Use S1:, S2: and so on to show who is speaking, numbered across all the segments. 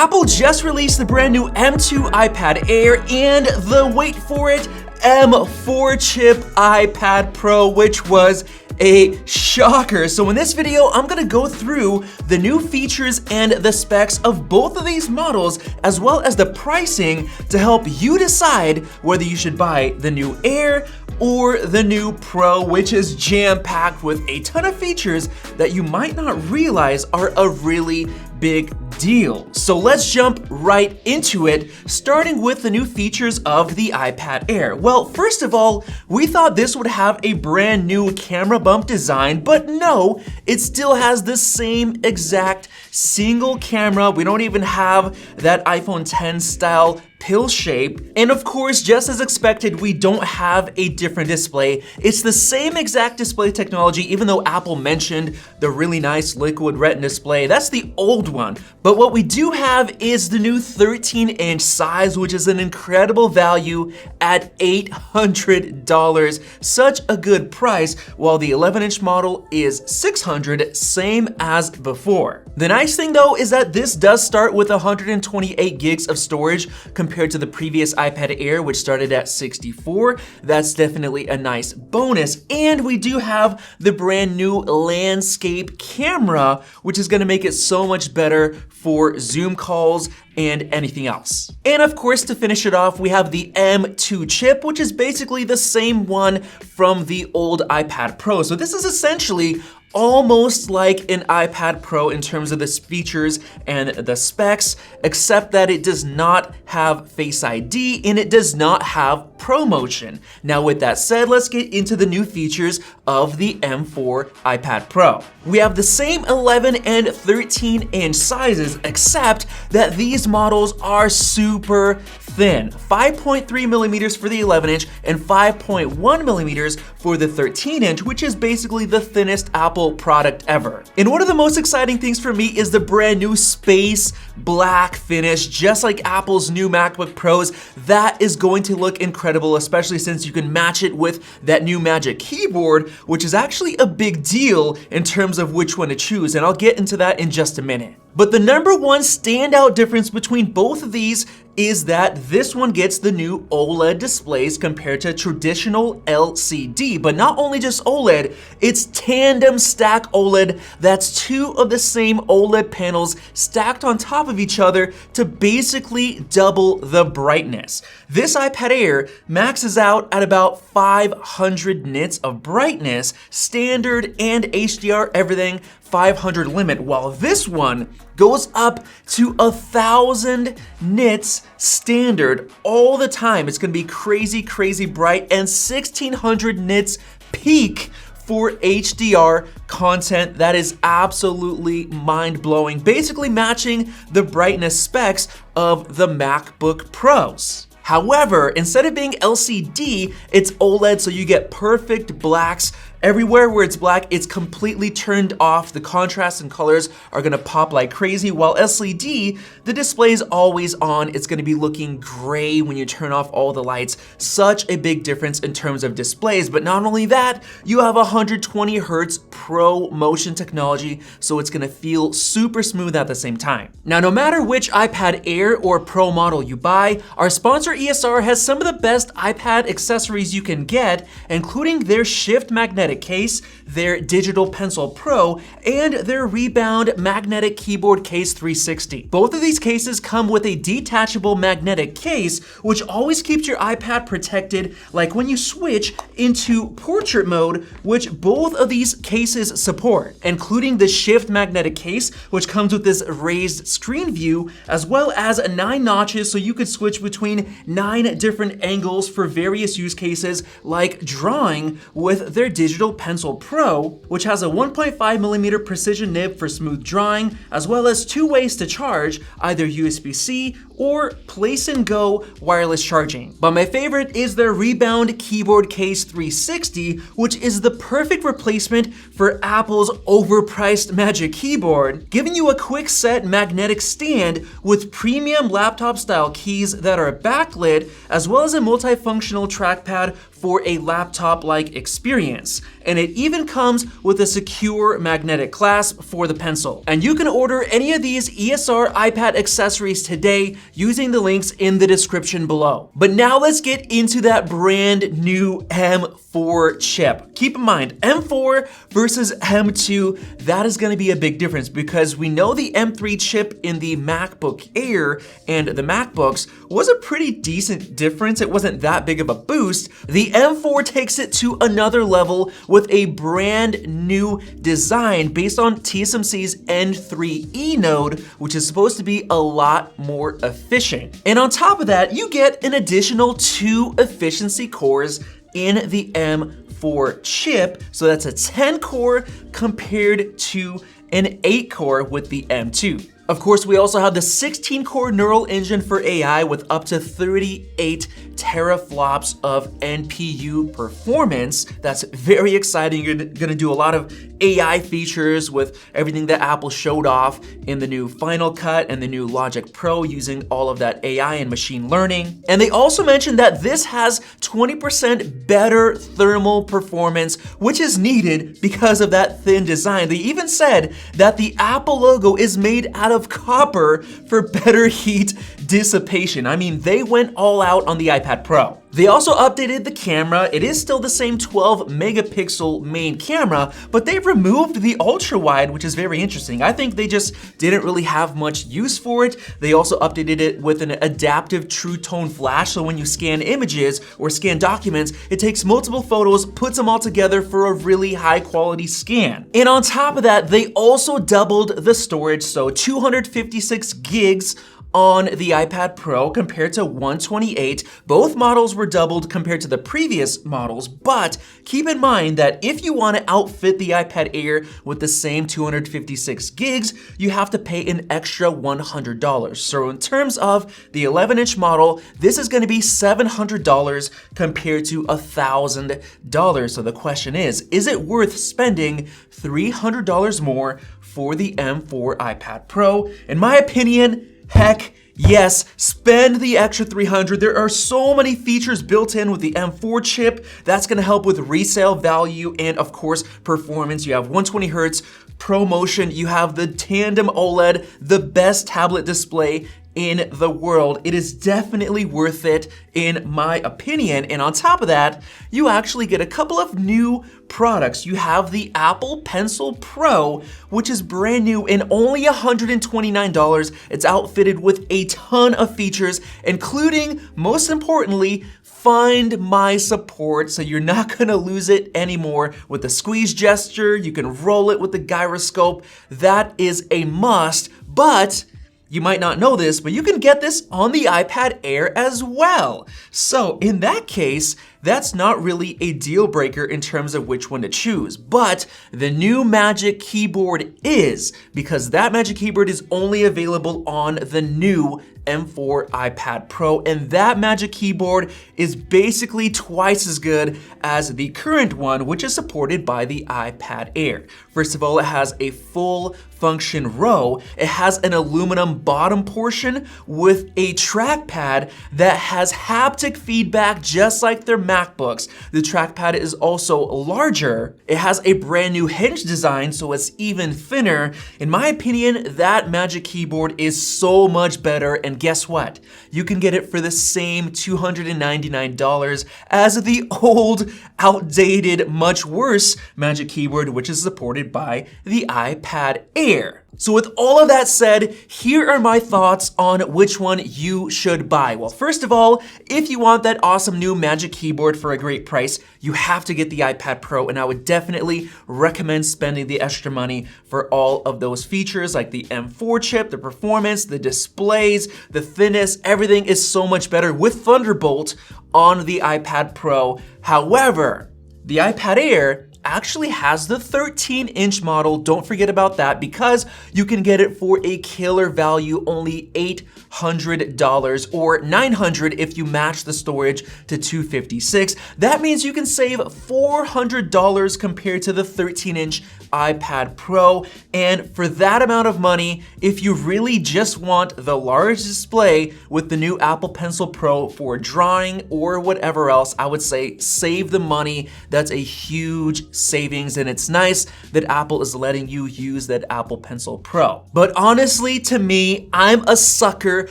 S1: Apple just released the brand new M2 iPad Air and the, wait for it, M4 chip iPad Pro, which was a shocker. So in this video, I'm gonna go through the new features and the specs of both of these models, as well as the pricing to help you decide whether you should buy the new Air or the new Pro, which is jam-packed with a ton of features that you might not realize are a really big deal. So let's jump right into it, starting with the new features of the iPad Air. Well, first of all, we thought this would have a brand new camera bump design, but no, it still has the same exact single camera. We don't even have that iPhone X style pill shape. And of course, just as expected, we don't have a different display. It's the same exact display technology, even though Apple mentioned the really nice liquid retina display. That's the old one. But what we do have is the new 13-inch size, which is an incredible value at $800. Such a good price, while the 11-inch model is $600, same as before. The nice thing though is that this does start with 128 gigs of storage compared to the previous iPad Air, which started at 64. That's definitely a nice bonus. And we do have the brand new landscape camera, which is gonna make it so much better for Zoom calls and anything else. And of course, to finish it off, we have the M2 chip, which is basically the same one from the old iPad Pro. So this is essentially almost like an iPad Pro in terms of the features and the specs, except that it does not have Face ID and it does not have ProMotion. Now with that said, let's get into the new features of the M4 iPad Pro. We have the same 11 and 13-inch sizes, except that these models are super thin. 5.3 millimeters for the 11-inch and 5.1 millimeters for the 13-inch, which is basically the thinnest Apple product ever. And one of the most exciting things for me is the brand new space black finish, just like Apple's new MacBook Pros. That is going to look incredible, especially since you can match it with that new Magic Keyboard, which is actually a big deal in terms of which one to choose, and I'll get into that in just a minute. But the number one standout difference between both of these is that this one gets the new OLED displays compared to traditional LCD. But not only just OLED, it's tandem stack OLED. That's two of the same OLED panels stacked on top of each other to basically double the brightness. This iPad Air maxes out at about 500 nits of brightness, standard and HDR, everything 500 limit, while this one goes up to 1,000 nits standard all the time. It's gonna be crazy, crazy bright, and 1,600 nits peak for HDR content. That is absolutely mind-blowing, basically matching the brightness specs of the MacBook Pros. However, instead of being LCD, it's OLED, so you get perfect blacks. Everywhere where it's black, it's completely turned off. The contrast and colors are gonna pop like crazy, while LCD, the display is always on. It's gonna be looking gray when you turn off all the lights. Such a big difference in terms of displays. But not only that, you have 120 Hertz ProMotion technology, so it's gonna feel super smooth at the same time. Now, no matter which iPad Air or Pro model you buy, our sponsor ESR has some of the best iPad accessories you can get, including their Shift magnetic case, their Digital Pencil Pro, and their Rebound magnetic keyboard case 360. Both of these cases come with a detachable magnetic case, which always keeps your iPad protected, like when you switch into portrait mode, which both of these cases support, including the Shift magnetic case, which comes with this raised screen view, as well as 9 notches, so you could switch between 9 different angles for various use cases, like drawing with their Digital Pencil Pro, which has a 1.5 millimeter precision nib for smooth drawing, as well as 2 ways to charge, either USB-C or place and go wireless charging. But my favorite is their Rebound keyboard case 360, which is the perfect replacement for Apple's overpriced Magic Keyboard, giving you a quick set magnetic stand with premium laptop style keys that are backlit, as well as a multifunctional trackpad for a laptop-like experience. And it even comes with a secure magnetic clasp for the pencil. And you can order any of these ESR iPad accessories today using the links in the description below. But now let's get into that brand new M4 chip. Keep in mind, M4 versus M2, that is gonna be a big difference because we know the M3 chip in the MacBook Air and the MacBooks was a pretty decent difference. It wasn't that big of a boost. The M4 takes it to another level with a brand new design based on TSMC's N3E node, which is supposed to be a lot more efficient. And on top of that, you get an additional 2 efficiency cores in the M4 chip. So that's a 10 core compared to an 8 core with the M2. Of course, we also have the 16-core neural engine for AI with up to 38 teraflops of NPU performance. That's very exciting. You're gonna do a lot of AI features with everything that Apple showed off in the new Final Cut and the new Logic Pro using all of that AI and machine learning. And they also mentioned that this has 20% better thermal performance, which is needed because of that thin design. They even said that the Apple logo is made out of copper for better heat dissipation. I mean, they went all out on the iPad Pro. They also updated the camera. It is still the same 12 megapixel main camera, but they've removed the ultra wide, which is very interesting. I think they just didn't really have much use for it. They also updated it with an adaptive true tone flash, so when you scan images or scan documents, it takes multiple photos, puts them all together for a really high quality scan. And on top of that, they also doubled the storage, so 256 gigs on the iPad Pro compared to 128. Both models were doubled compared to the previous models, but keep in mind that if you want to outfit the iPad Air with the same 256 gigs, you have to pay an extra $100. So in terms of the 11-inch model, this is going to be $700 compared to $1,000. So the question is it worth spending $300 more for the M4 iPad Pro? In my opinion, heck yes, spend the extra $300. There are so many features built in with the M4 chip that's gonna help with resale value and of course performance. You have 120 Hertz, ProMotion, you have the tandem OLED, the best tablet display in the world. It is definitely worth it in my opinion. And on top of that, you actually get a couple of new products. You have the Apple Pencil Pro, which is brand new and only $129. It's outfitted with a ton of features, including, most importantly, Find My support, so you're not gonna lose it anymore. With the squeeze gesture, you can roll it with the gyroscope. That is a must, but you might not know this, but you can get this on the iPad Air as well. So in that case, that's not really a deal breaker in terms of which one to choose. But the new Magic Keyboard is, because that Magic Keyboard is only available on the new M4 iPad Pro, and that Magic Keyboard is basically twice as good as the current one, which is supported by the iPad Air. First of all, it has a full function row. It has an aluminum bottom portion with a trackpad that has haptic feedback just like their MacBooks. The trackpad is also larger. It has a brand new hinge design, so it's even thinner. In my opinion, that Magic Keyboard is so much better, and guess what? You can get it for the same $299 as the old, outdated, much worse Magic Keyboard, which is supported by the iPad Air. So with all of that said, here are my thoughts on which one you should buy. Well, first of all, if you want that awesome new Magic Keyboard for a great price, you have to get the iPad Pro, and I would definitely recommend spending the extra money for all of those features like the M4 chip, the performance, the displays, the thinness, everything is so much better with Thunderbolt on the iPad Pro. However, the iPad Air actually has the 13-inch model. Don't forget about that, because you can get it for a killer value, only $800 or $900 if you match the storage to 256. That means you can save $400 compared to the 13-inch iPad Pro, and for that amount of money, if you really just want the large display with the new Apple Pencil Pro for drawing or whatever else, I would say save the money. That's a huge savings, and it's nice that Apple is letting you use that Apple Pencil Pro. But honestly, to me, I'm a sucker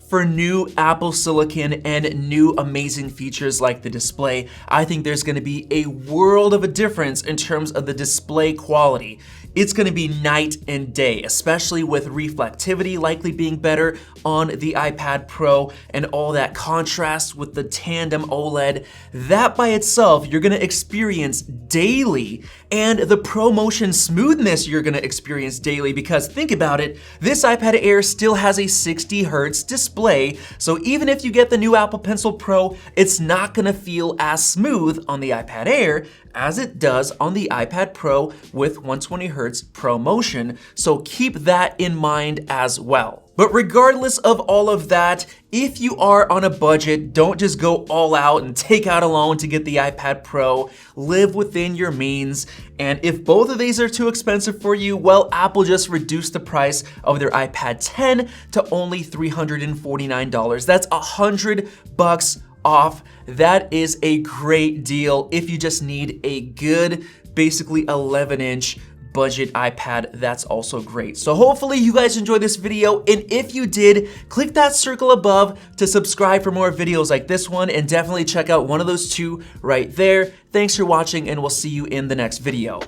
S1: for new Apple Silicon and new amazing features like the display. I think there's gonna be a world of a difference in terms of the display quality. It's gonna be night and day, especially with reflectivity likely being better on the iPad Pro and all that contrast with the tandem OLED. That by itself, you're gonna experience daily, and the ProMotion smoothness you're gonna experience daily, because think about it, this iPad Air still has a 60 Hz display, so even if you get the new Apple Pencil Pro, it's not gonna feel as smooth on the iPad Air as it does on the iPad Pro with 120 Hz ProMotion, so keep that in mind as well. But regardless of all of that, if you are on a budget, don't just go all out and take out a loan to get the iPad Pro. Live within your means. And if both of these are too expensive for you, well, Apple just reduced the price of their iPad 10 to only $349. That's $100 off. That is a great deal if you just need a good, basically 11-inch budget iPad. That's also great. So hopefully you guys enjoyed this video, and if you did, click that circle above to subscribe for more videos like this one, and definitely check out one of those two right there. Thanks for watching, and we'll see you in the next video.